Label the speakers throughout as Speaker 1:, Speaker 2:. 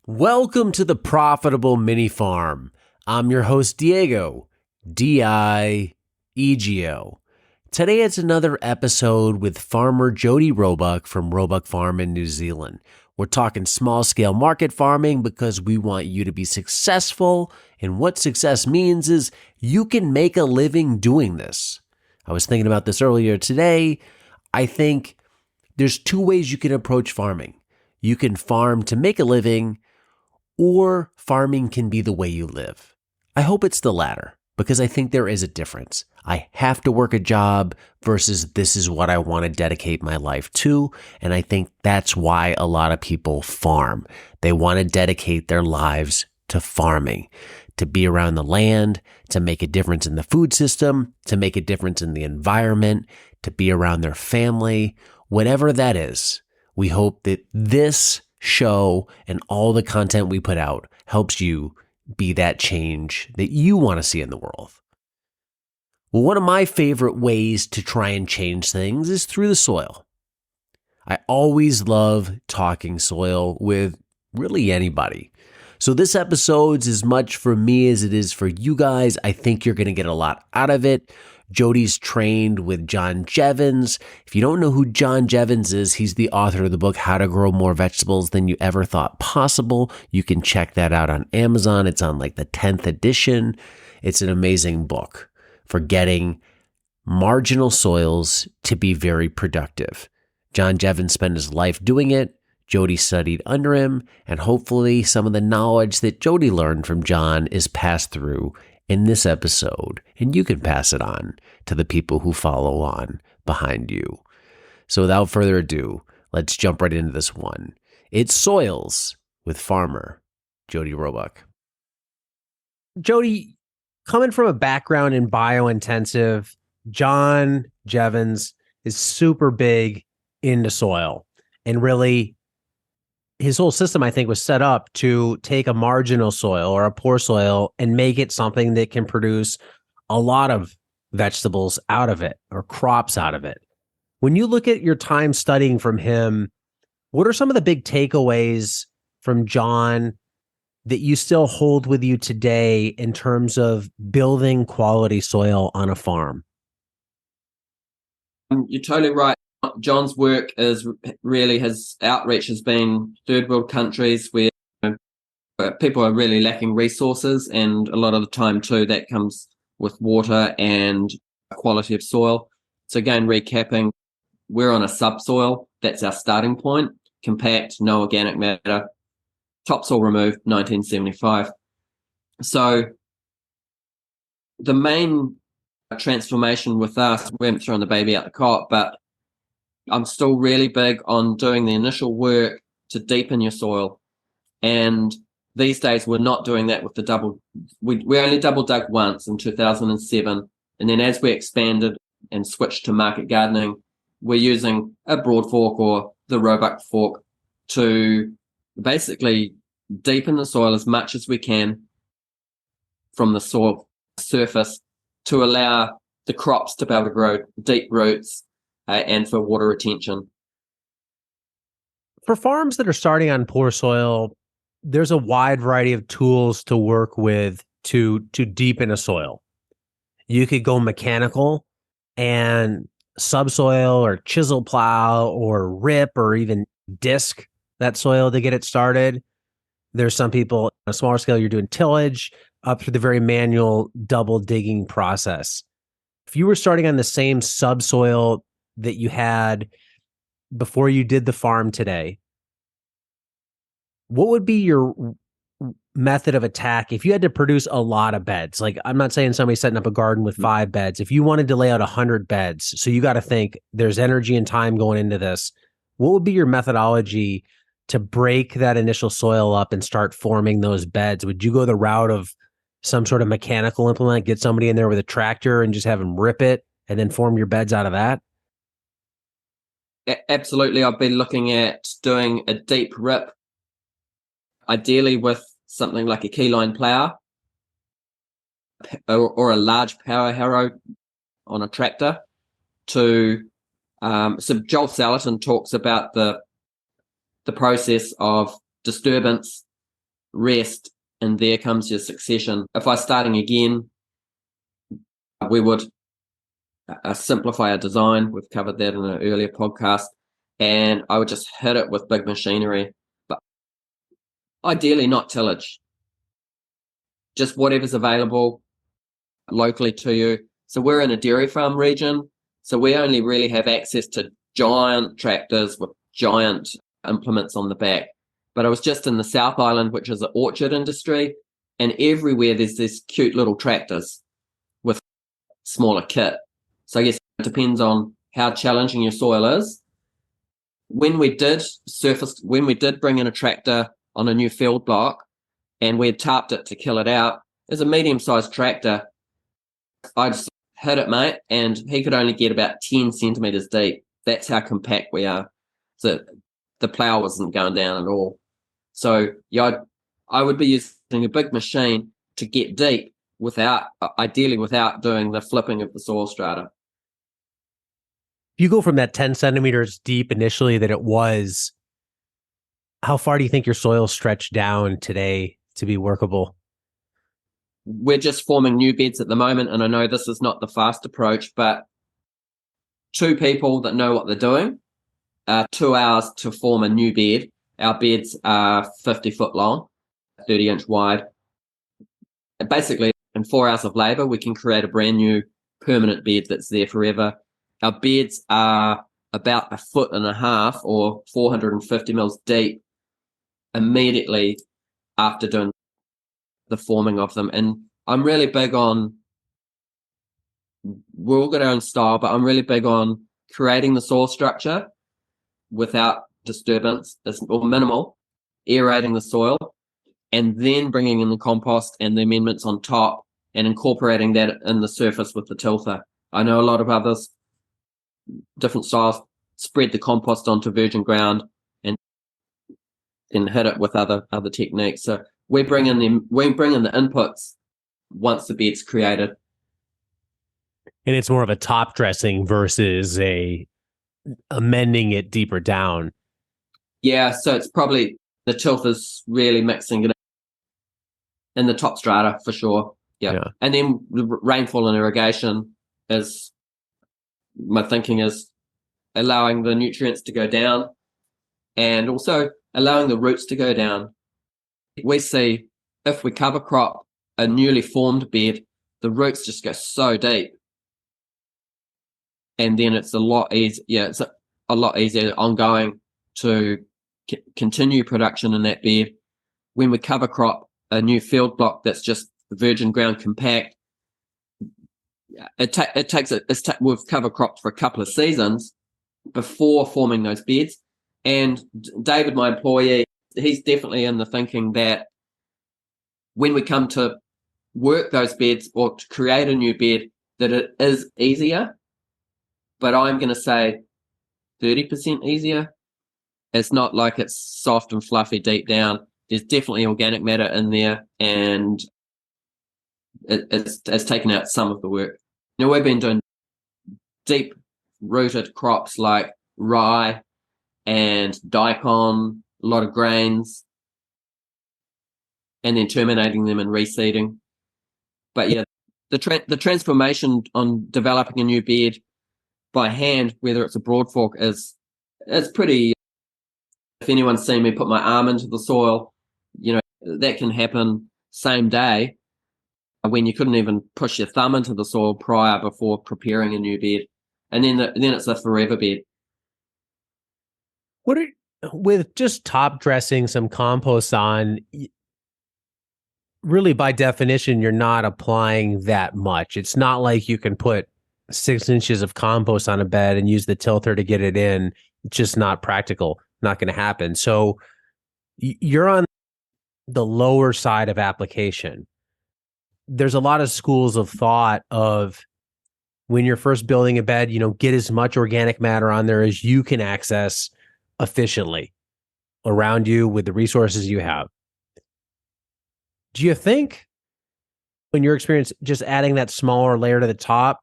Speaker 1: Welcome to the Profitable Mini Farm. I'm your host, Diego, D-I-E-G-O. Today it's another episode with farmer Jody Roebuck from Roebuck Farm in New Zealand. We're talking small-scale market farming because we want you to be successful, and what success means is you can make a living doing this. I was thinking about this earlier today. I think there's two ways you can approach farming. You can farm to make a living, or farming can be the way you live. I hope it's the latter because I think there is a difference. I have to work a job versus this is what I want to dedicate my life to. And I think that's why a lot of people farm. They want to dedicate their lives to farming, to be around the land, to make a difference in the food system, to make a difference in the environment, to be around their family, whatever that is. We hope that this show and all the content we put out helps you be that change that you want to see in the world. Well, one of my favorite ways to try and change things is through the soil. I always love talking soil with really anybody. So this episode's as much for me as it is for you guys. I think you're going to get a lot out of it. Jody's trained with John Jeavons. If you don't know who John Jeavons is, he's the author of the book, How to Grow More Vegetables Than You Ever Thought Possible. You can check that out on Amazon. It's on like the 10th edition. It's an amazing book for getting marginal soils to be very productive. John Jeavons spent his life doing it. Jody studied under him, and hopefully some of the knowledge that Jody learned from John is passed through in this episode, and you can pass it on to the people who follow on behind you. So without further ado, let's jump right into this one. It's Soils with farmer Jody Roebuck. Jody, coming from a background in biointensive, John Jeavons is super big into soil, and really his whole system, I think, was set up to take a marginal soil or a poor soil and make it something that can produce a lot of vegetables out of it or crops out of it. When you look at your time studying from him, what are some of the big takeaways from John that you still hold with you today in terms of building quality soil on a farm?
Speaker 2: You're totally right. John's work is really, his outreach has been third world countries where people are really lacking resources, and a lot of the time too that comes with water and quality of soil. So again, recapping, we're on a subsoil. That's our starting point. Compact, no organic matter, topsoil removed, 1975. So the main transformation with us, we haven't thrown the baby out the cot, but I'm still really big on doing the initial work to deepen your soil. And these days we're not doing that with the double. We only double dug once in 2007. And then as we expanded and switched to market gardening, we're using a broad fork or the Roebuck fork to basically deepen the soil as much as we can from the soil surface to allow the crops to be able to grow deep roots and for water retention.
Speaker 1: For farms that are starting on poor soil, there's a wide variety of tools to work with to deepen a soil. You could go mechanical and subsoil or chisel plow or rip or even disc that soil to get it started. There's some people on a smaller scale, you're doing tillage up through the very manual double digging process. If you were starting on the same subsoil that you had before you did the farm today, what would be your method of attack if you had to produce a lot of beds? Like, I'm not saying somebody's setting up a garden with 5 beds. If you wanted to lay out 100 beds, so you got to think there's energy and time going into this, what would be your methodology to break that initial soil up and start forming those beds? Would you go the route of some sort of mechanical implement, get somebody in there with a tractor and just have them rip it and then form your beds out of that?
Speaker 2: Absolutely. I've been looking at doing a deep rip, ideally with something like a keyline plow or a large power harrow on a tractor to so Joel Salatin talks about the process of disturbance rest, and there comes your succession. If I was starting again, we would simplify our design. We've covered that in an earlier podcast, and I would just hit it with big machinery, but ideally not tillage, just whatever's available locally to you. So we're in a dairy farm region, so we only really have access to giant tractors with giant implements on the back. But I was just in the South Island, which is an orchard industry, and everywhere there's these cute little tractors with smaller kit. So I guess it depends on how challenging your soil is. When we did bring in a tractor on a new field block and we had tarped it to kill it out, it's a medium-sized tractor. I just hit it, mate, and he could only get about 10 centimetres deep. That's how compact we are. So the plough wasn't going down at all. So yeah, I would be using a big machine to get deep ideally without doing the flipping of the soil strata.
Speaker 1: If you go from that 10 centimeters deep initially that it was, how far do you think your soil stretched down today to be workable?
Speaker 2: We're just forming new beds at the moment, and I know this is not the fast approach, but 2 people that know what they're doing, 2 hours to form a new bed. Our beds are 50 foot long, 30 inch wide. And basically, in 4 hours of labour, we can create a brand new permanent bed that's there forever. Our beds are about 1.5 foot or 450 mils deep immediately after doing the forming of them. And I'm really big on, we're all got our own style, but I'm really big on creating the soil structure without disturbance or minimal, aerating the soil, and then bringing in the compost and the amendments on top and incorporating that in the surface with the tilther. I know a lot of others, different styles, spread the compost onto virgin ground and then hit it with other techniques. So we bring in the inputs once the bed's created.
Speaker 1: And it's more of a top dressing versus amending it deeper down.
Speaker 2: Yeah, so it's probably the tilther's really mixing it in the top strata for sure. Yeah. And then the rainfall and irrigation is, my thinking is allowing the nutrients to go down and also allowing the roots to go down. We see if we cover crop a newly formed bed, the roots just go so deep. And then it's a lot easier. Yeah, it's a lot easier ongoing to continue production in that bed. When we cover crop a new field block that's just virgin ground compact, we've cover cropped for a couple of seasons before forming those beds. And David, my employee, he's definitely in the thinking that when we come to work those beds or to create a new bed, that it is easier. But I'm going to say 30% easier. It's not like it's soft and fluffy deep down. There's definitely organic matter in there, and it's taken out some of the work. Now, we've been doing deep-rooted crops like rye and daikon, a lot of grains, and then terminating them and reseeding. But yeah, the transformation on developing a new bed by hand, whether it's a broad fork, it's pretty. If anyone's seen me put my arm into the soil, that can happen same day when you couldn't even push your thumb into the soil prior before preparing a new bed, and then it's a forever bed.
Speaker 1: With just top dressing some compost on, really by definition, you're not applying that much. It's not like you can put 6 inches of compost on a bed and use the tilther to get it in. It's just not practical, not going to happen. So you're on the lower side of application. There's a lot of schools of thought of when you're first building a bed, get as much organic matter on there as you can access efficiently around you with the resources you have. Do you think, in your experience, just adding that smaller layer to the top,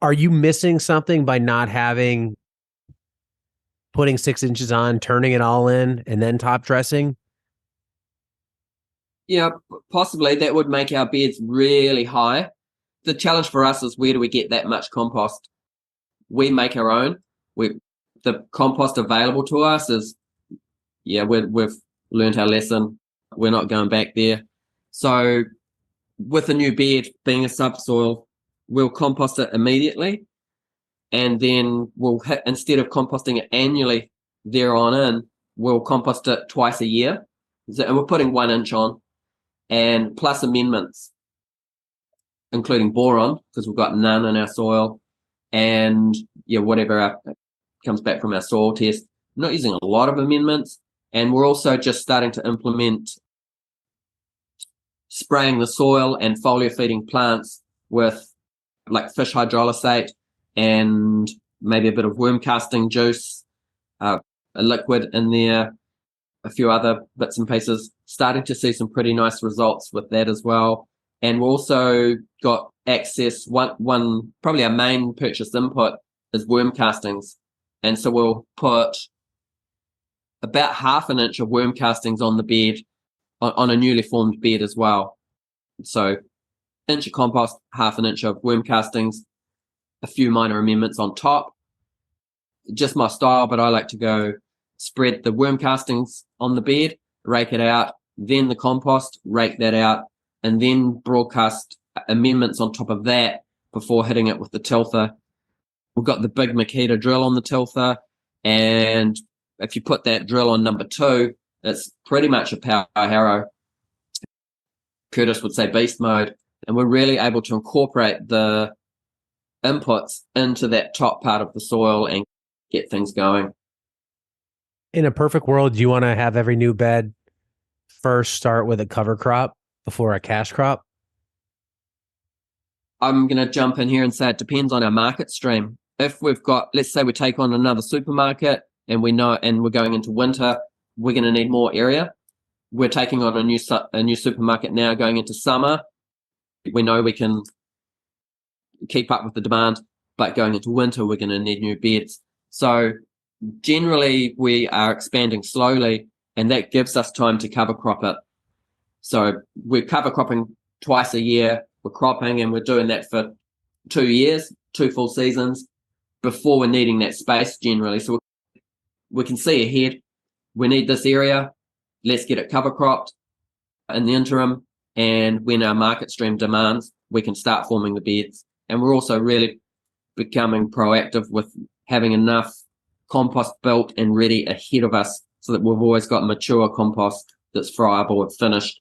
Speaker 1: are you missing something by not putting 6 inches on, turning it all in, and then top dressing?
Speaker 2: Yeah, possibly that would make our beds really high. The challenge for us is, where do we get that much compost? We make our own. The compost available to us is, we've learned our lesson. We're not going back there. So with a new bed being a subsoil, we'll compost it immediately, and then we'll hit, instead of composting it annually there on in, we'll compost it twice a year. And we're putting 1 inch on, and plus amendments, including boron, because we've got none in our soil, and whatever comes back from our soil test. I'm not using a lot of amendments, and we're also just starting to implement spraying the soil and foliar feeding plants with like fish hydrolysate and maybe a bit of worm casting juice, a liquid in there, a few other bits and pieces. Starting to see some pretty nice results with that as well. And we've also got access, one probably our main purchased input is worm castings. And so we'll put about 1/2 inch of worm castings on the bed, on a newly formed bed as well. So inch of compost, 1/2 inch of worm castings, a few minor amendments on top. Just my style, but I like to go spread the worm castings on the bed, rake it out, then the compost, rake that out, and then broadcast amendments on top of that before hitting it with the tilther. We've got the big Makita drill on the tilther, and if you put that drill on number 2, it's pretty much a power harrow. Curtis would say beast mode, and we're really able to incorporate the inputs into that top part of the soil and get things going.
Speaker 1: In a perfect world, do you want to have every new bed first start with a cover crop before a cash crop?
Speaker 2: I'm going to jump in here and say it depends on our market stream. If we've got, let's say we take on another supermarket and we know, and we're going into winter, we're going to need more area. We're taking on a new supermarket now going into summer. We know we can keep up with the demand, but going into winter, we're going to need new beds. So generally we are expanding slowly, and that gives us time to cover crop it. So we're cover cropping twice a year. We're cropping, and we're doing that for 2 years, 2 full seasons before we're needing that space generally. So we can see ahead, we need this area, let's get it cover cropped in the interim, and when our market stream demands, we can start forming the beds. And we're also really becoming proactive with having enough compost built and ready ahead of us, so that we've always got mature compost that's friable and finished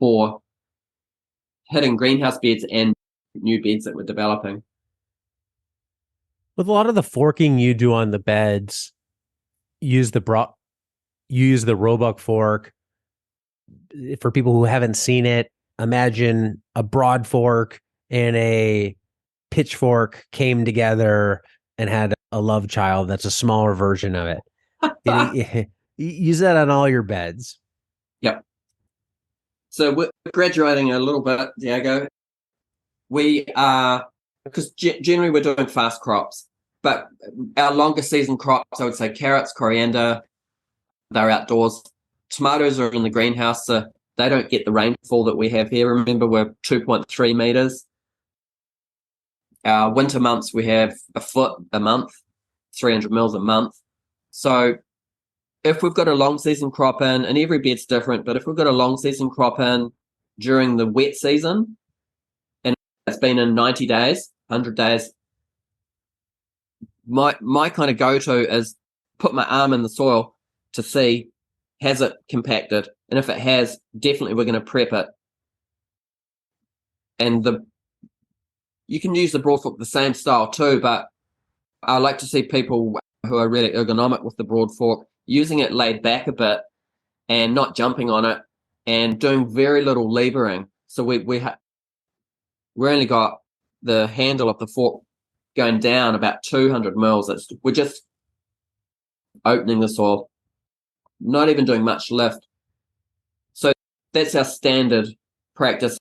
Speaker 2: for hitting greenhouse beds and new beds that we're developing.
Speaker 1: With a lot of the forking you do on the beds, you use the Roebuck fork. For people who haven't seen it, imagine a broad fork and a pitchfork came together and had a love child that's a smaller version of it. Use that on all your beds.
Speaker 2: Yep. So we're graduating a little bit, Diego. We are, because generally we're doing fast crops, but our longer season crops, I would say carrots, coriander, they're outdoors. Tomatoes are in the greenhouse, so they don't get the rainfall that we have here. Remember, we're 2.3 meters. Our winter months, we have a foot a month, 300 mils a month. So if we've got a long season crop in, and every bed's different, but if we've got a long season crop in during the wet season, and it's been in 90 days, 100 days, my kind of go-to is put my arm in the soil to see, has it compacted? And if it has, definitely we're going to prep it. And you can use the broad fork the same style too, but I like to see people who are really ergonomic with the broad fork using it laid back a bit and not jumping on it and doing very little levering. So we only got the handle of the fork going down about 200 mils. We're just opening the soil, not even doing much lift. So that's our standard practice.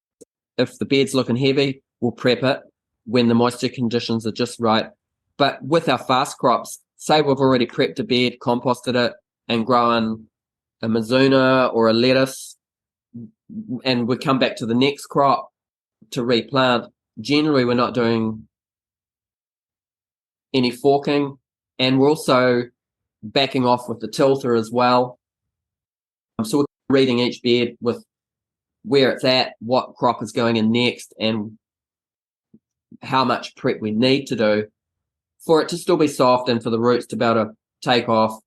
Speaker 2: If the bed's looking heavy, we'll prep it when the moisture conditions are just right. But with our fast crops, say we've already prepped a bed, composted it, and grown a mizuna or a lettuce and we come back to the next crop to replant, generally we're not doing any forking, and we're also backing off with the tilter as well. So we're reading each bed with where it's at, what crop is going in next, and how much prep we need to do for it to still be soft and for the roots to be able to take off.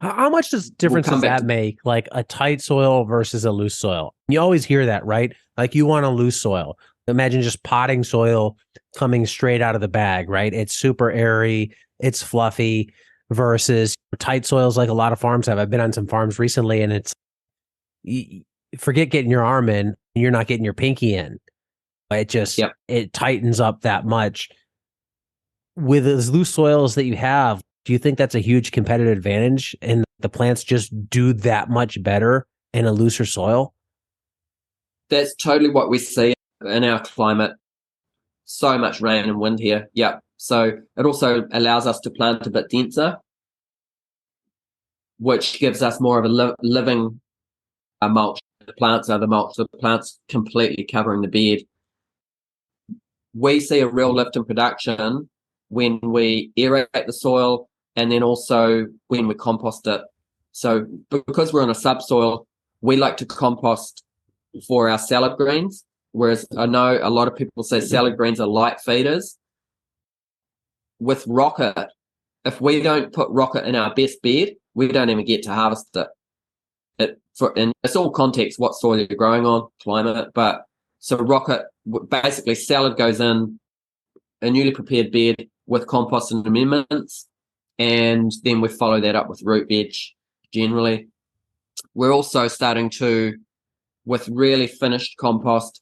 Speaker 1: How much difference does that make, like a tight soil versus a loose soil? You always hear that, right? Like you want a loose soil. Imagine just potting soil coming straight out of the bag, right? It's super airy, it's fluffy, versus tight soils like a lot of farms have. I've been on some farms recently, and it's, forget getting your arm in, you're not getting your pinky in. It just, it tightens up that much. With as loose soils that you have, do you think that's a huge competitive advantage and the plants just do that much better in a looser soil?
Speaker 2: That's totally what we see in our climate. So much rain and wind here. Yeah. So it also allows us to plant a bit denser, which gives us more of a living mulch. The plants are the mulch. The plants completely covering the bed. We see a real lift in production when we aerate the soil and then also when we compost it. So because we're on a subsoil, we like to compost for our salad greens, whereas I know a lot of people say salad greens are light feeders. With rocket, if we don't put rocket in our best bed, we don't even get to harvest it. And it's all context, what soil you're growing on, climate, but so rocket, basically salad goes in a newly prepared bed with compost and amendments, and then we follow that up with root veg generally. We're also starting to, with really finished compost,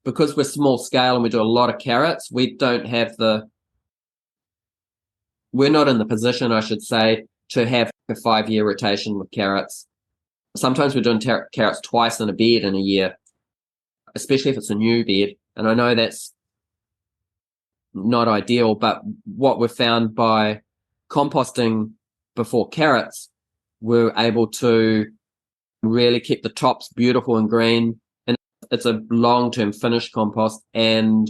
Speaker 2: because we're small scale and we do a lot of carrots, we're not in the position, I should say, to have a 5-year rotation with carrots. Sometimes we're doing carrots twice in a bed in a year, especially if it's a new bed. And I know that's not ideal, but what we've found by composting before carrots, we're able to really keep the tops beautiful and green. And it's a long-term finished compost, and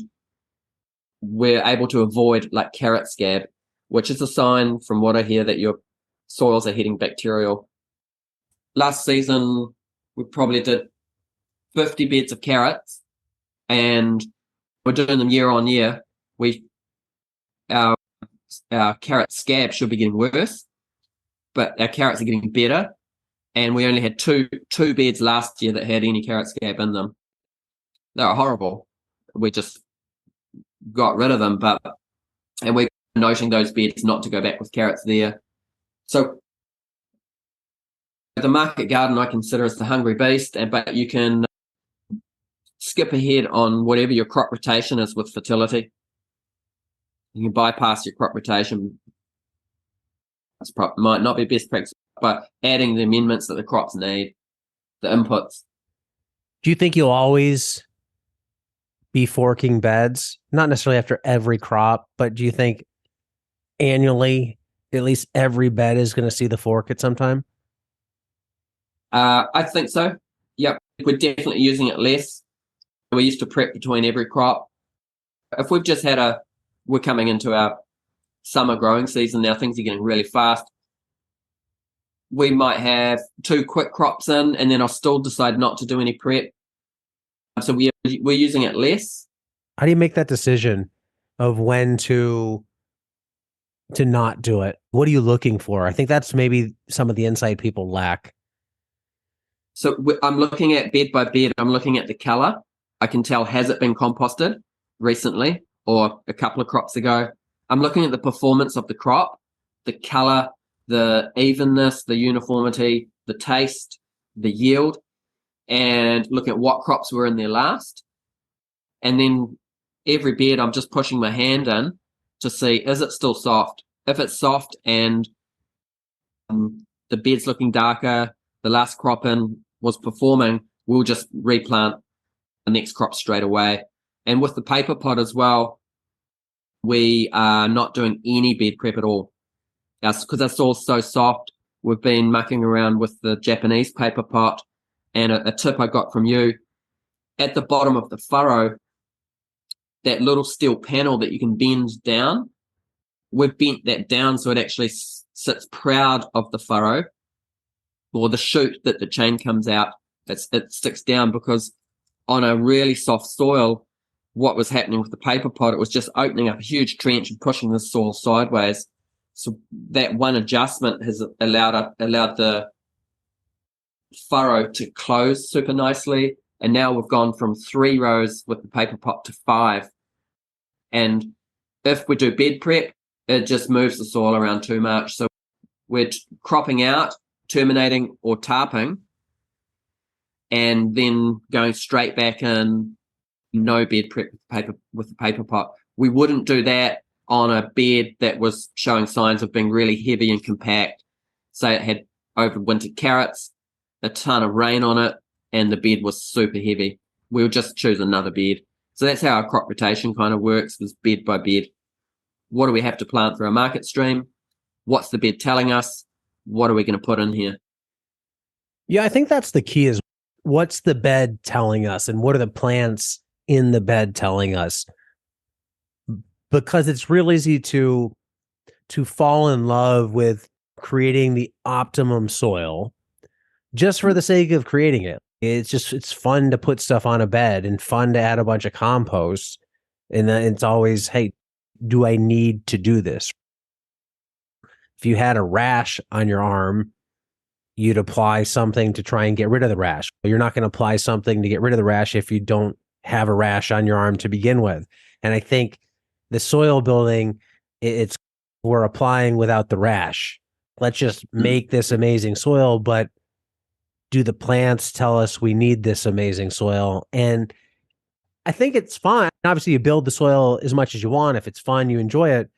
Speaker 2: we're able to avoid like carrot scab, which is a sign from what I hear that your soils are hitting bacterial. Last season, we probably did 50 beds of carrots, and we're doing them year on year. Our carrot scab should be getting worse, but our carrots are getting better. And we only had two beds last year that had any carrot scab in them. They were horrible. We just got rid of them, and we're noting those beds not to go back with carrots there. So the market garden I consider as the hungry beast, but you can skip ahead on whatever your crop rotation is with fertility. You can bypass your crop rotation. Might not be best practice, but adding the amendments that the crops need, the inputs.
Speaker 1: Do you think you'll always be forking beds? Not necessarily after every crop, but do you think annually, at least every bed is going to see the fork at some time?
Speaker 2: I think so. Yep. We're definitely using it less. We used to prep between every crop. If we've just we're coming into our summer growing season now, things are getting really fast. We might have 2 quick crops in, and then I'll still decide not to do any prep. So we're using it less.
Speaker 1: How do you make that decision of when to not do it? What are you looking for? I think that's maybe some of the insight people lack.
Speaker 2: So I'm looking at bed by bed. I'm looking at the color. I can tell, has it been composted recently or a couple of crops ago? I'm looking at the performance of the crop, the color, the evenness, the uniformity, the taste, the yield, and looking at what crops were in there last. And then every bed, I'm just pushing my hand in to see, is it still soft? If it's soft and the bed's looking darker, the last crop in was performing, we'll just replant the next crop straight away. And with the paper pot as well, we are not doing any bed prep at all. Because our soil's so soft, we've been mucking around with the Japanese paper pot, And a tip I got from you, at the bottom of the furrow, that little steel panel that you can bend down, we've bent that down so it actually sits proud of the furrow, or the chute that the chain comes out, it sticks down, because on a really soft soil, what was happening with the paper pot, it was just opening up a huge trench and pushing the soil sideways. So that one adjustment has allowed the furrow to close super nicely. And now we've gone from 3 rows with the paper pot to 5. And if we do bed prep, it just moves the soil around too much. So we're cropping out, terminating or tarping, and then going straight back in, no bed prep with the paper pot. We wouldn't do that on a bed that was showing signs of being really heavy and compact. Say it had overwintered carrots, a ton of rain on it, and the bed was super heavy. We would just choose another bed. So that's how our crop rotation kind of works, was bed by bed. What do we have to plant for our market stream? What's the bed telling us? What are we going to put in here?
Speaker 1: Yeah, I think that's the key, is what's the bed telling us, and what are the plants in the bed telling us? Because it's real easy to fall in love with creating the optimum soil just for the sake of creating it. It's fun to put stuff on a bed and fun to add a bunch of compost. And then it's always, hey, do I need to do this? If you had a rash on your arm, you'd apply something to try and get rid of the rash. You're not going to apply something to get rid of the rash if you don't have a rash on your arm to begin with. And I think the soil building, we're applying without the rash. Let's just make this amazing soil, but do the plants tell us we need this amazing soil? And I think it's fine. Obviously, you build the soil as much as you want. If it's fun, you enjoy it.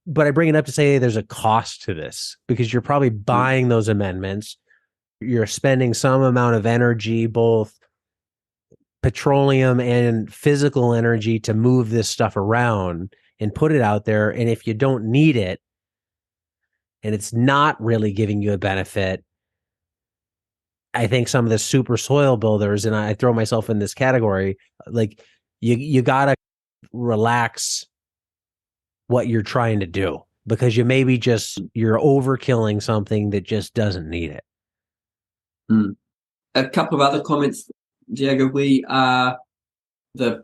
Speaker 1: But I bring it up to say there's a cost to this, because you're probably buying those amendments. You're spending some amount of energy, both petroleum and physical energy, to move this stuff around and put it out there. And if you don't need it, and it's not really giving you a benefit, I think some of the super soil builders, and I throw myself in this category, like you gotta relax what you're trying to do, because you're overkilling something that just doesn't need it.
Speaker 2: A couple of other comments, Diego. We are the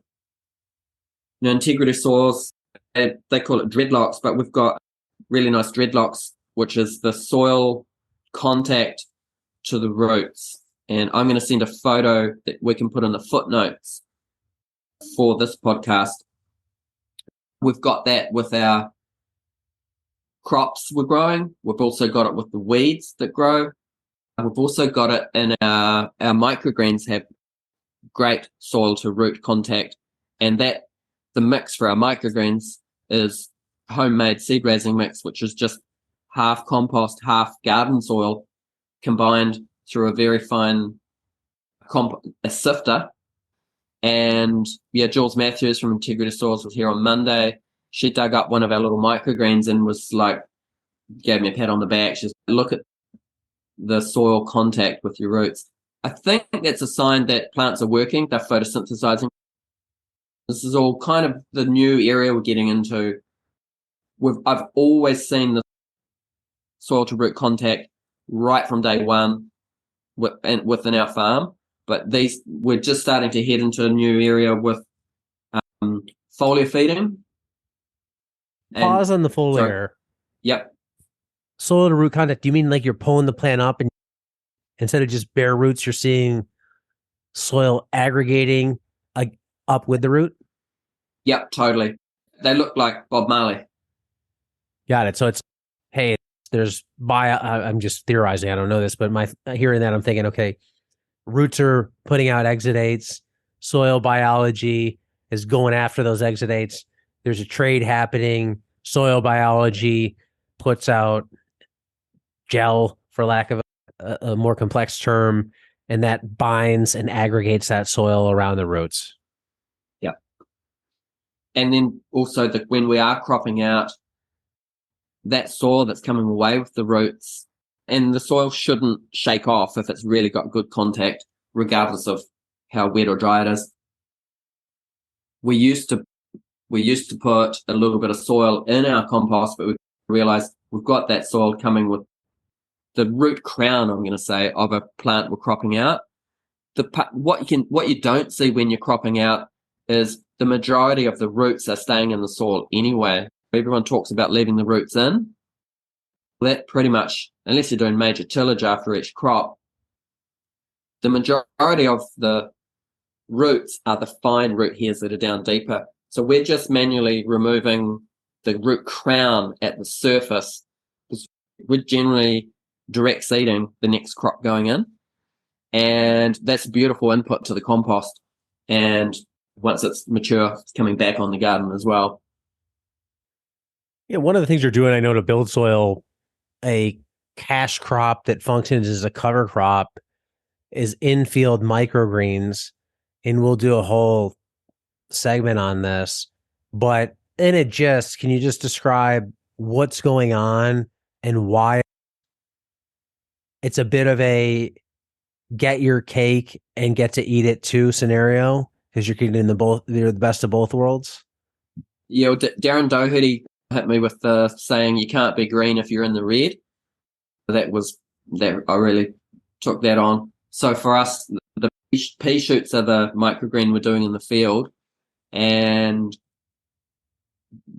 Speaker 2: integrity soils, they call it dreadlocks, but we've got really nice dreadlocks, which is the soil contact to the roots. And I'm going to send a photo that we can put in the footnotes for this podcast. We've got that with our crops we're growing. We've also got it with the weeds that grow. We've also got it in our microgreens have great soil to root contact. And that the mix for our microgreens is homemade seed raising mix, which is just half compost, half garden soil, combined through a very fine a sifter. And Jules Matthews from Integrity Soils was here on Monday. She dug up one of our little microgreens and was like, gave me a pat on the back. She's like, look at the soil contact with your roots. I think that's a sign that plants are working. They're photosynthesizing. This is all kind of the new area we're getting into. I've always seen the soil to root contact right from day one within our farm, but we're just starting to head into a new area with foliar feeding.
Speaker 1: Pause on the foliar.
Speaker 2: Yep.
Speaker 1: Soil to root contact. Do you mean like you're pulling the plant up, and instead of just bare roots, you're seeing soil aggregating up with the root?
Speaker 2: Yep, totally. They look like Bob Marley.
Speaker 1: Got it. So it's, hey, I'm just theorizing, I don't know this, but hearing that, I'm thinking, okay, roots are putting out exudates, soil biology is going after those exudates. There's a trade happening. Soil biology puts out gel, for lack of a more complex term, and that binds and aggregates that soil around the roots.
Speaker 2: Yeah. And then also when we are cropping out, that soil that's coming away with the roots, and the soil shouldn't shake off if it's really got good contact regardless of how wet or dry it is. We used to put a little bit of soil in our compost, but we realized we've got that soil coming with the root crown, I'm going to say, of a plant we're cropping out. What you don't see when you're cropping out is the majority of the roots are staying in the soil anyway. Everyone talks about leaving the roots in. That pretty much, unless you're doing major tillage after each crop, the majority of the roots are the fine root hairs that are down deeper. So we're just manually removing the root crown at the surface, because we're generally direct seeding the next crop going in. And that's a beautiful input to the compost. And once it's mature, it's coming back on the garden as well.
Speaker 1: Yeah, one of the things you're doing, I know, to build soil, a cash crop that functions as a cover crop is infield microgreens. And we'll do a whole segment on this. But can you just describe what's going on and why it's a bit of a get your cake and get to eat it too scenario, because you're getting you're the best of both worlds?
Speaker 2: Yeah, Darren Doherty hit me with the saying, you can't be green if you're in the red. That I really took that on. So for us, the pea shoots are the microgreen we're doing in the field, and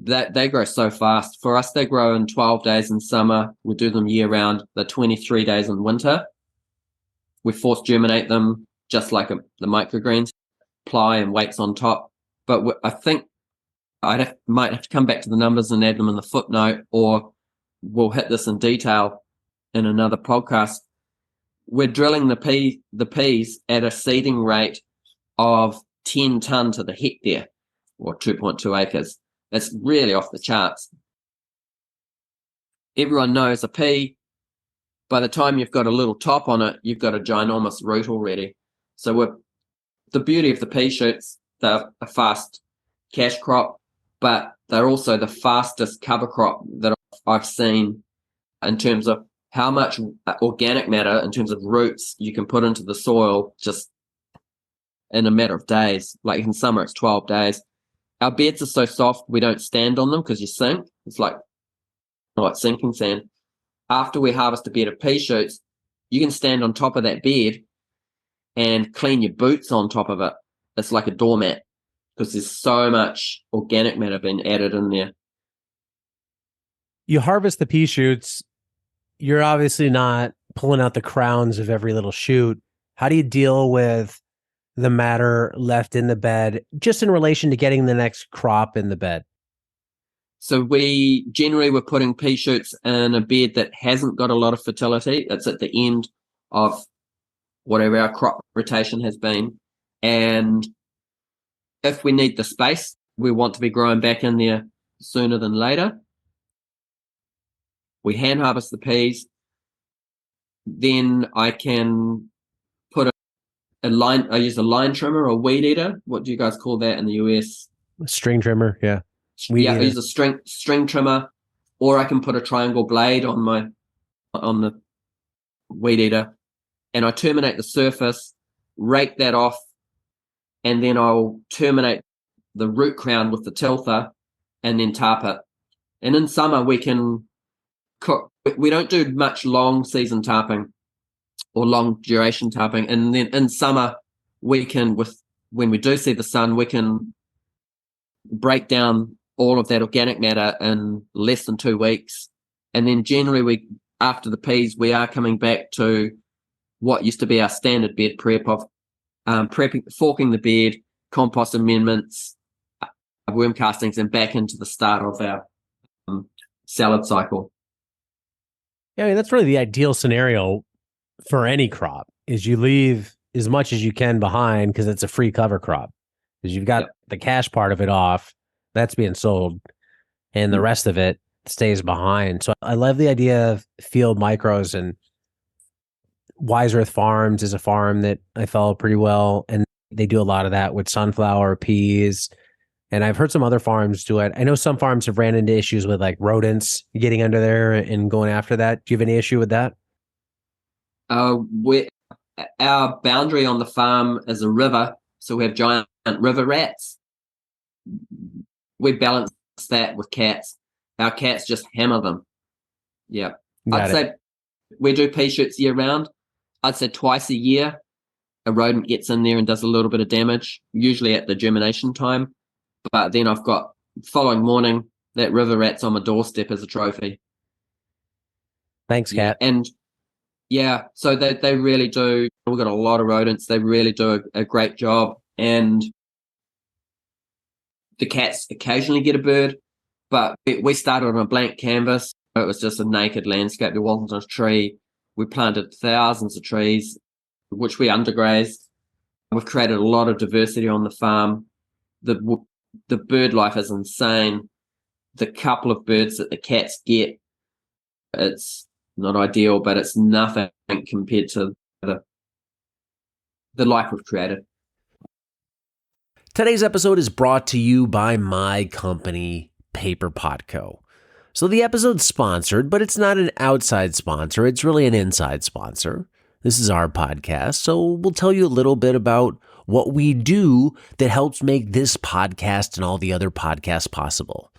Speaker 2: that they grow so fast. For us, they grow in 12 days in summer. We do them year round. They're 23 days in winter. We force germinate them just like the microgreens, ply and weights on top. But I think might have to come back to the numbers and add them in the footnote, or we'll hit this in detail in another podcast. We're drilling the peas at a seeding rate of 10 tonne to the hectare, or 2.2 acres. That's really off the charts. Everyone knows a pea, by the time you've got a little top on it, you've got a ginormous root already. So the beauty of the pea shoots, they're a fast cash crop, but they're also the fastest cover crop that I've seen in terms of how much organic matter, in terms of roots, you can put into the soil just in a matter of days. Like in summer, it's 12 days. Our beds are so soft, we don't stand on them because you sink. It's like sinking sand. After we harvest a bed of pea shoots, you can stand on top of that bed and clean your boots on top of it. It's like a doormat because there's so much organic matter being added in there.
Speaker 1: You harvest the pea shoots. You're obviously not pulling out the crowns of every little shoot. How do you deal with the matter left in the bed, just in relation to getting the next crop in the bed?
Speaker 2: So we're putting pea shoots in a bed that hasn't got a lot of fertility. It's at the end of whatever our crop rotation has been. And if we need the space, we want to be growing back in there sooner than later. We hand harvest the peas. Then I can put a line. I use a line trimmer or weed eater. What do you guys call that in the US?
Speaker 1: String trimmer, yeah.
Speaker 2: I use a string trimmer, or I can put a triangle blade on the weed eater, and I terminate the surface, rake that off, and then I'll terminate the root crown with the tilther, and then tarp it. And in summer we can cook. We don't do much long season tarping or long duration tarping, and then in summer we can, when we do see the sun, we can break down all of that organic matter in less than 2 weeks. And then generally after the peas, we are coming back to what used to be our standard bed prep of forking the bed, compost amendments, worm castings, and back into the start of our salad cycle.
Speaker 1: Yeah, I mean, that's really the ideal scenario for any crop, is you leave as much as you can behind because it's a free cover crop. Because you've got the cash part of it off, that's being sold, and the rest of it stays behind. So I love the idea of field micros, and Wise Earth Farms is a farm that I follow pretty well, and they do a lot of that with sunflower, peas, and I've heard some other farms do it. I know some farms have ran into issues with like rodents getting under there and going after that. Do you have any issue with that?
Speaker 2: our boundary on the farm is a river, so we have giant river rats. We balance that with cats. Our cats just hammer them. Yeah. I'd say we do pea shoots year round. I'd say twice a year a rodent gets in there and does a little bit of damage, usually at the germination time. But then I've got following morning, that river rat's on my doorstep as a trophy.
Speaker 3: Thanks, Kat.
Speaker 2: And so they really do. We've got a lot of rodents. They really do a great job. And the cats occasionally get a bird, but we started on a blank canvas. It was just a naked landscape. There wasn't a tree. We planted thousands of trees, which we undergrazed. We've created a lot of diversity on the farm. The bird life is insane. The couple of birds that the cats get, it's not ideal, but it's nothing compared to the life we've created.
Speaker 1: Today's episode is brought to you by my company, Paper Pot Co. So the episode's sponsored, but it's not an outside sponsor. It's really an inside sponsor. This is our podcast, so we'll tell you a little bit about what we do that helps make this podcast and all the other podcasts possible.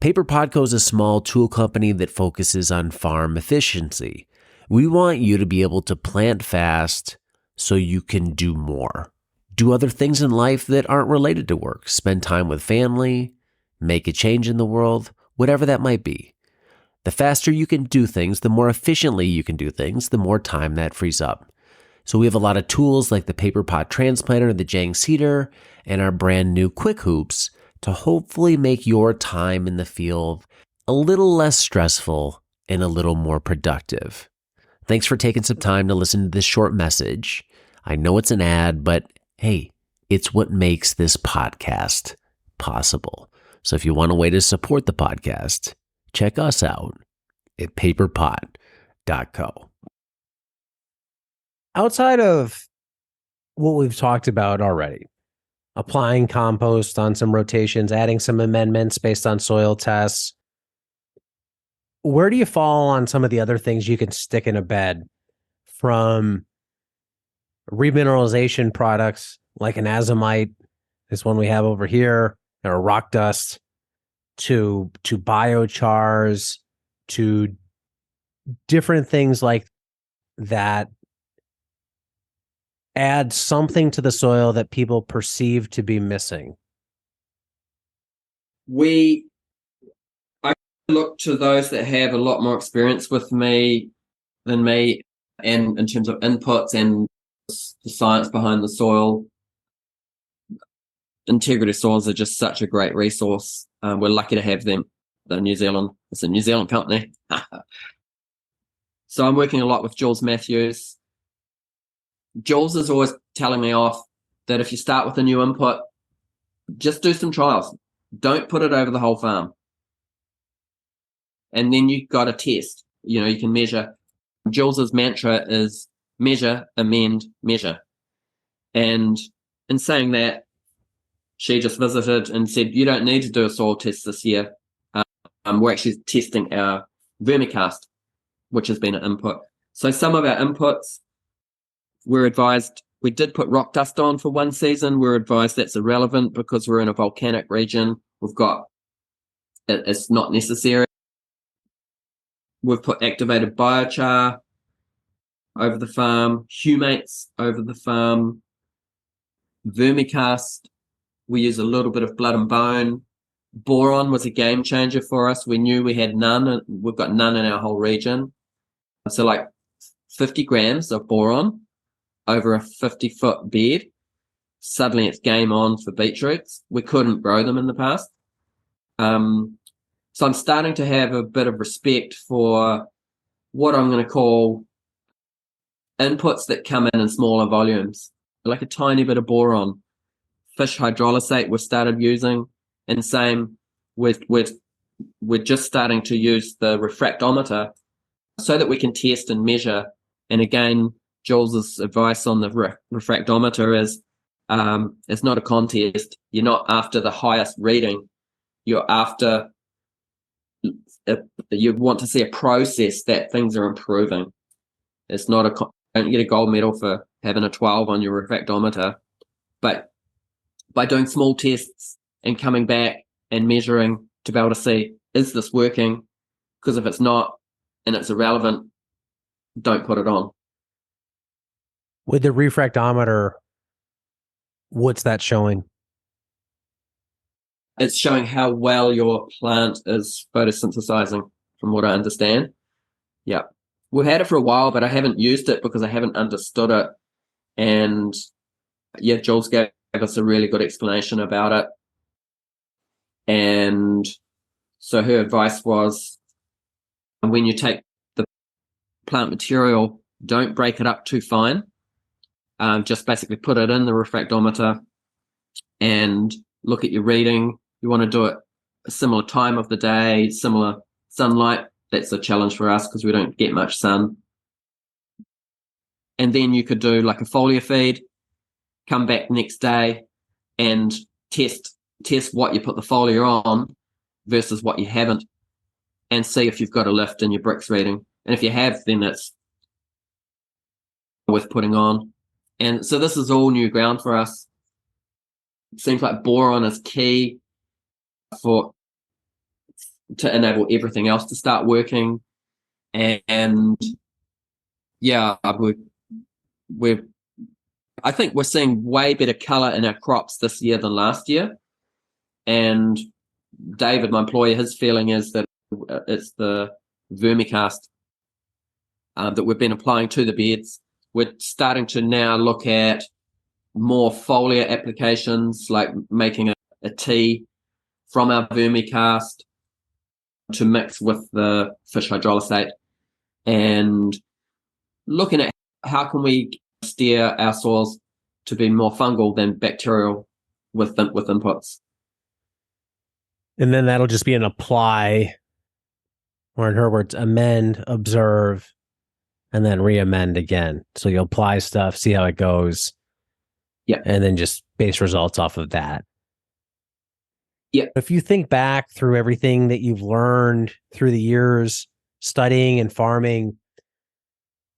Speaker 1: Paper Pot Co is a small tool company that focuses on farm efficiency. We want you to be able to plant fast so you can do more. Do other things in life that aren't related to work. Spend time with family, make a change in the world, whatever that might be. The faster you can do things, the more efficiently you can do things, the more time that frees up. So we have a lot of tools like the Paper Pot Transplanter, the Jang Seeder, and our brand new Quick Hoops to hopefully make your time in the field a little less stressful and a little more productive. Thanks for taking some time to listen to this short message. I know it's an ad, but hey, it's what makes this podcast possible. So if you want a way to support the podcast, check us out at paperpot.co.
Speaker 3: Outside of what we've talked about already, applying compost on some rotations, adding some amendments based on soil tests, where do you fall on some of the other things you can stick in a bed, from remineralization products like an azomite, this one we have over here, or rock dust, to biochars, to different things like that add something to the soil that people perceive to be missing?
Speaker 2: I look to those that have a lot more experience with me than me, and in terms of inputs and the science behind the soil. Integrity Soils are just such a great resource. We're lucky to have them. It's a New Zealand company. So I'm working a lot with Jules Matthews. Jules is always telling me off that if you start with a new input, just do some trials. Don't put it over the whole farm. And then you've got to test. You can measure. Jules's mantra is measure, amend, measure. And in saying that, she just visited and said, you don't need to do a soil test this year. We're actually testing our vermicast, which has been an input. So some of our inputs, we're advised, we did put rock dust on for one season. We're advised that's irrelevant because we're in a volcanic region. It's not necessary. We've put activated biochar over the farm, humates over the farm, vermicast. We use a little bit of blood and bone. Boron was a game changer for us. We knew we had none. We've got none in our whole region. So like 50 grams of boron over a 50-foot bed. Suddenly it's game on for beetroots. We couldn't grow them in the past. So I'm starting to have a bit of respect for what I'm going to call inputs that come in smaller volumes, like a tiny bit of boron. Fish hydrolysate we've started using, and same with we're just starting to use the refractometer so that we can test and measure. And again, Jules's advice on the refractometer is it's not a contest. You're not after the highest reading. You're after you want to see a process that things are improving. It's not don't get a gold medal for having a 12 on your refractometer, but by doing small tests and coming back and measuring to be able to see, is this working? Because if it's not and it's irrelevant, don't put it on.
Speaker 3: With the refractometer, what's that showing?
Speaker 2: It's showing how well your plant is photosynthesizing, from what I understand. Yeah. We've had it for a while, but I haven't used it because I haven't understood it. And yeah, Jules gave us a really good explanation about it. And so her advice was, when you take the plant material, don't break it up too fine. Just basically put it in the refractometer and look at your reading. You want to do it a similar time of the day, similar sunlight. That's a challenge for us because we don't get much sun. And then you could do like a foliar feed, come back next day and test what you put the foliar on versus what you haven't, and see if you've got a lift in your bricks reading. And if you have, then it's worth putting on. And so this is all new ground for us. It seems like boron is key to enable everything else to start working. And yeah, I think we're seeing way better color in our crops this year than last year. And David, my employer, his feeling is that it's the vermicast that we've been applying to the beds. We're starting to now look at more foliar applications, like making a tea from our vermicast to mix with the fish hydrolysate, and looking at how can we steer our soils to be more fungal than bacterial with inputs.
Speaker 3: And then that'll just be an apply, or in her words, amend, observe, and then re-amend again. So you'll apply stuff, see how it goes.
Speaker 2: Yeah.
Speaker 3: And then just base results off of that.
Speaker 2: Yeah.
Speaker 3: If you think back through everything that you've learned through the years studying and farming,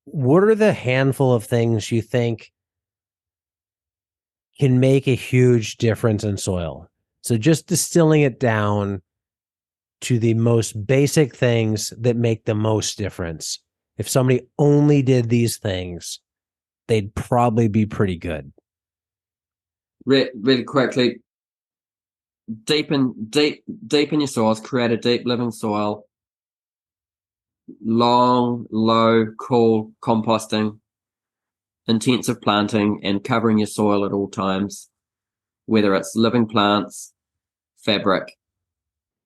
Speaker 3: what are the handful of things you think can make a huge difference in soil? So just distilling it down to the most basic things that make the most difference. If somebody only did these things, they'd probably be pretty good.
Speaker 2: Really quickly, deepen your soils, create a deep living soil, long, low, cool composting, intensive planting, and covering your soil at all times, whether it's living plants, fabric,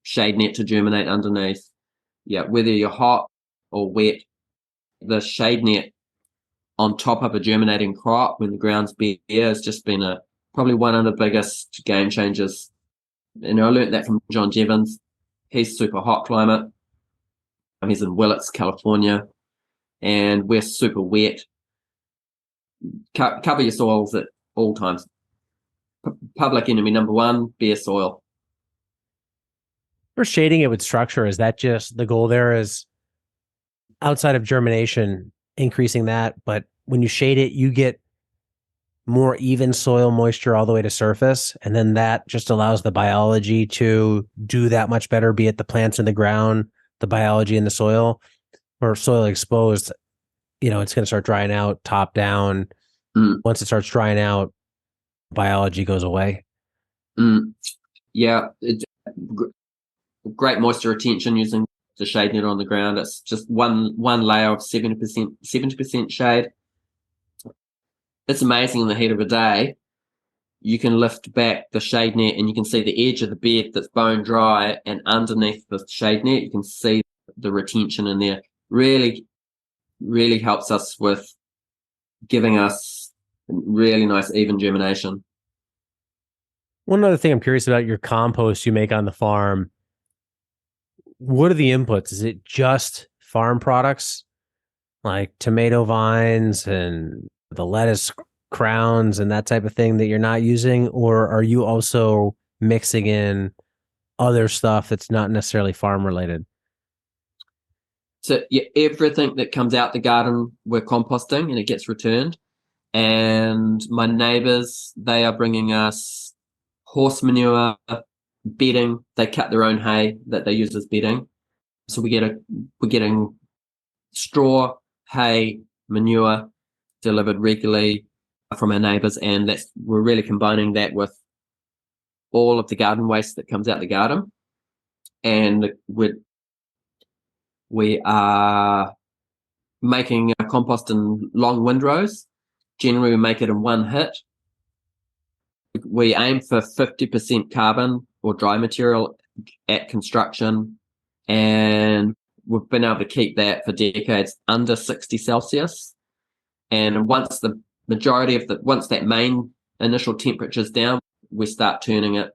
Speaker 2: shade net to germinate underneath. Yeah, whether you're hot or wet, the shade net on top of a germinating crop when the ground's bare has just been probably one of the biggest game changers. And I learned that from John Jeavons. He's super hot climate. He's in Willits, California, and we're super wet. Cover your soils at all times. Public enemy number one, bare soil.
Speaker 3: For shading it with structure, is that just the goal there is outside of germination, increasing that, but when you shade it, you get more even soil moisture all the way to surface, and then that just allows the biology to do that much better, be it the plants in the ground, the biology in the soil, or soil exposed, it's going to start drying out top down. Once it starts drying out, biology goes away.
Speaker 2: Yeah, great moisture retention using the shade net on the ground. It's just one layer of 70% shade. It's amazing in the heat of a day. You can lift back the shade net and you can see the edge of the bed that's bone dry, and underneath the shade net you can see the retention in there. Really, really helps us with giving us really nice even germination.
Speaker 3: One other thing I'm curious about, your compost you make on the farm. What are the inputs? Is it just farm products like tomato vines and the lettuce crowns and that type of thing that you're not using? Or are you also mixing in other stuff that's not necessarily farm related?
Speaker 2: So yeah, everything that comes out the garden, we're composting and it gets returned. And my neighbors, they are bringing us horse manure, bedding. They cut their own hay that they use as bedding. So we're getting straw, hay, manure delivered regularly from our neighbors, and we're really combining that with all of the garden waste that comes out the garden. And we are making a compost in long windrows. Generally, we make it in one hit. We aim for 50% carbon or dry material at construction, and we've been able to keep that for decades under 60 Celsius. And once that main initial temperature is down, we start turning it.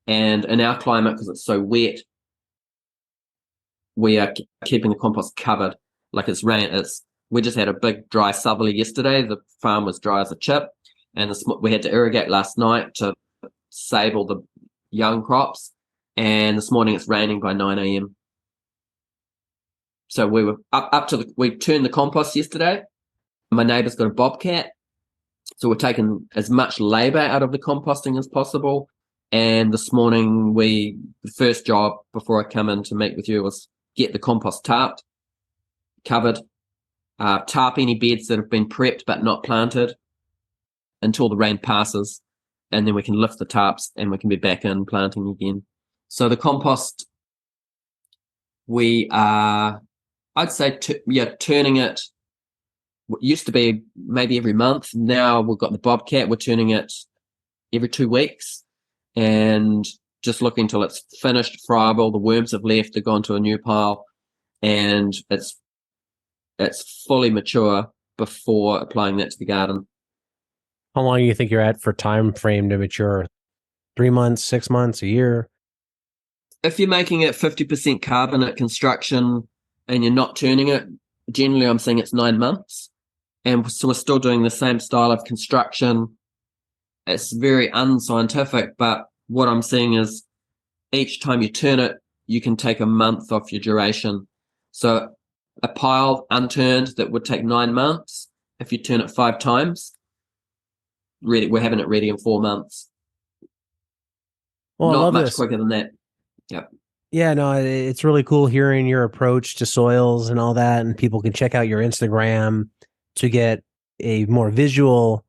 Speaker 2: And in our climate, because it's so wet, we are keeping the compost covered. Like it's rain. We just had a big dry southerly yesterday. The farm was dry as a chip, and we had to irrigate last night to save all the young crops. And this morning it's raining by 9 a.m. So we were we turned the compost yesterday. My neighbour's got a bobcat, so we're taking as much labour out of the composting as possible. And this morning, the first job before I come in to meet with you was get the compost tarped, covered, tarp any beds that have been prepped but not planted until the rain passes, and then we can lift the tarps and we can be back in planting again. So the compost, we are, I'd say, turning it. It used to be maybe every month. Now we've got the bobcat. We're turning it every 2 weeks, and just looking till it's finished, friable. The worms have left, they've gone to a new pile, and it's fully mature before applying that to the garden.
Speaker 3: How long do you think you're at for time frame to mature? 3 months, 6 months, a year?
Speaker 2: If you're making it 50% carbon at construction and you're not turning it, generally I'm saying it's 9 months. And so we're still doing the same style of construction. It's very unscientific, but what I'm seeing is each time you turn it, you can take a month off your duration. So a pile unturned that would take 9 months, if you turn it 5 times, we're having it ready in 4 months.
Speaker 3: Well,
Speaker 2: not
Speaker 3: I love
Speaker 2: much
Speaker 3: this.
Speaker 2: quicker than that. Yep.
Speaker 3: Yeah, no, it's really cool hearing your approach to soils and all that. And people can check out your Instagram to get a more visual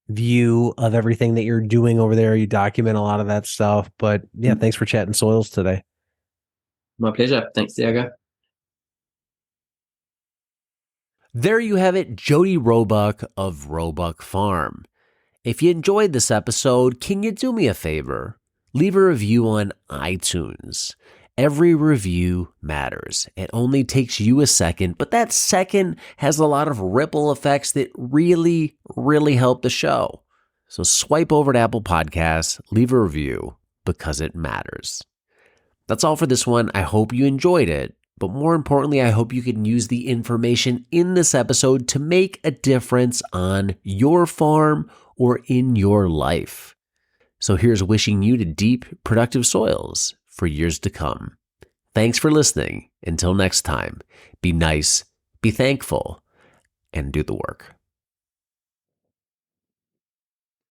Speaker 3: view of everything that you're doing over there. You document a lot of that stuff. But yeah, thanks for chatting soils today.
Speaker 2: My pleasure. Thanks, Diego.
Speaker 1: There you have it, Jody Roebuck of Roebuck Farm. If you enjoyed this episode, can you do me a favor? Leave a review on iTunes. Every review matters. It only takes you a second, but that second has a lot of ripple effects that really, really help the show. So swipe over to Apple Podcasts, leave a review, because it matters. That's all for this one. I hope you enjoyed it. But more importantly, I hope you can use the information in this episode to make a difference on your farm or in your life. So here's wishing you to deep, productive soils for years to come. Thanks for listening. Until next time, be nice, be thankful, and do the work.